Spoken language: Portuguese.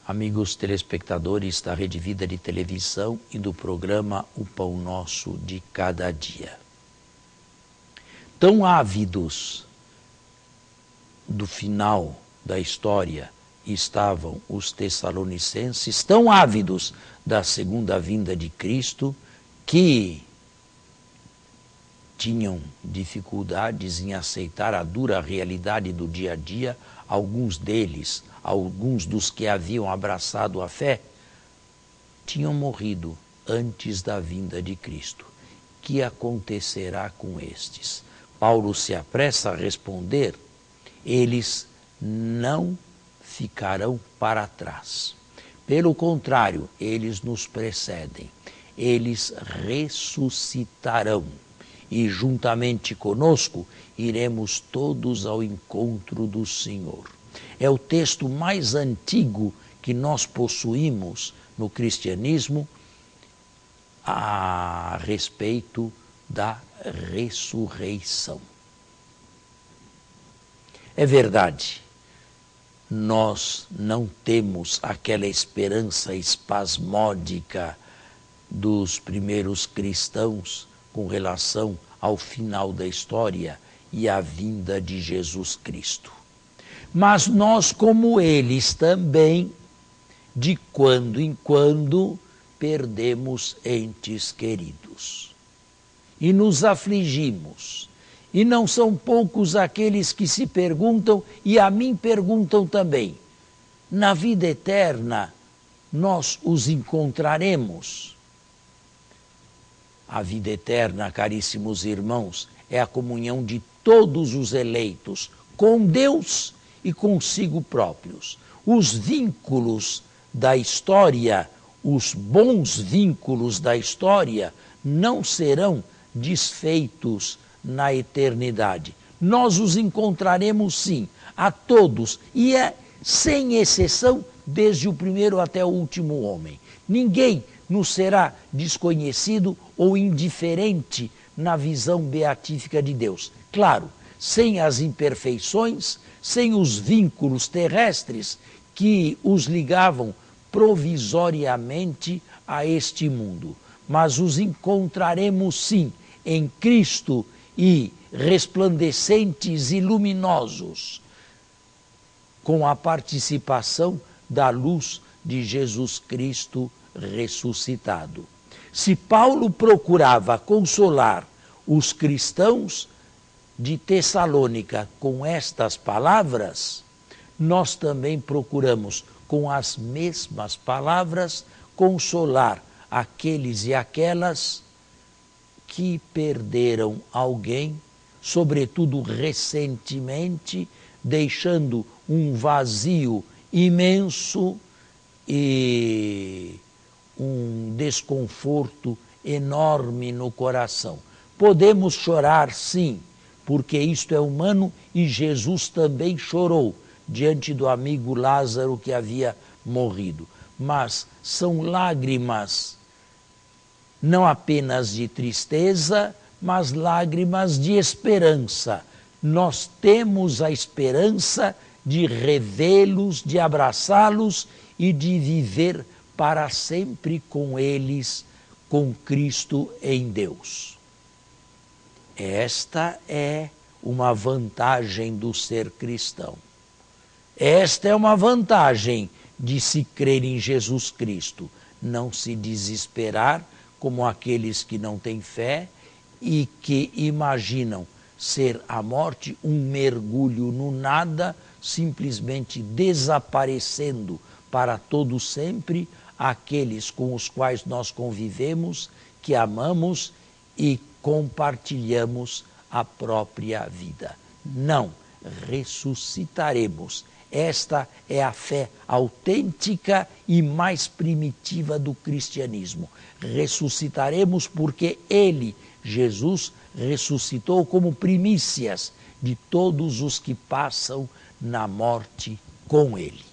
amigos telespectadores da Rede Vida de Televisão e do programa O Pão Nosso de Cada Dia. Tão ávidos do final da história estavam os tessalonicenses, tão ávidos da segunda vinda de Cristo, que tinham dificuldades em aceitar a dura realidade do dia a dia. Alguns deles, alguns dos que haviam abraçado a fé, tinham morrido antes da vinda de Cristo. Que acontecerá com estes? Paulo se apressa a responder: eles não ficarão para trás. Pelo contrário, eles nos precedem. Eles ressuscitarão. E juntamente conosco iremos todos ao encontro do Senhor. É o texto mais antigo que nós possuímos no cristianismo a respeito da ressurreição. É verdade, nós não temos aquela esperança espasmódica dos primeiros cristãos com relação ao final da história e à vinda de Jesus Cristo. Mas nós, como eles também, de quando em quando, perdemos entes queridos. E nos afligimos. E não são poucos aqueles que se perguntam, e a mim perguntam também: na vida eterna nós os encontraremos? A vida eterna, caríssimos irmãos, é a comunhão de todos os eleitos com Deus e consigo próprios. Os vínculos da história, os bons vínculos da história, não serão desfeitos na eternidade. Nós os encontraremos sim, a todos, e é sem exceção, desde o primeiro até o último homem. Ninguém nos será desconhecido ou indiferente na visão beatífica de Deus. Claro, sem as imperfeições, sem os vínculos terrestres que os ligavam provisoriamente a este mundo. Mas os encontraremos sim em Cristo e resplandecentes e luminosos, com a participação da luz de Jesus Cristo ressuscitado. Se Paulo procurava consolar os cristãos de Tessalônica com estas palavras, nós também procuramos, com as mesmas palavras, consolar aqueles e aquelas que perderam alguém, sobretudo recentemente, deixando um vazio imenso e um desconforto enorme no coração. Podemos chorar, sim, porque isto é humano, e Jesus também chorou diante do amigo Lázaro que havia morrido. Mas são lágrimas não apenas de tristeza, mas lágrimas de esperança. Nós temos a esperança de revê-los, de abraçá-los e de viver para sempre com eles, com Cristo em Deus. Esta é uma vantagem do ser cristão. Esta é uma vantagem de se crer em Jesus Cristo. Não se desesperar como aqueles que não têm fé e que imaginam ser a morte um mergulho no nada, simplesmente desaparecendo para todo sempre aqueles com os quais nós convivemos, que amamos e compartilhamos a própria vida. Não, ressuscitaremos. Esta é a fé autêntica e mais primitiva do cristianismo. Ressuscitaremos porque Ele, Jesus, ressuscitou como primícias de todos os que passam na morte com Ele.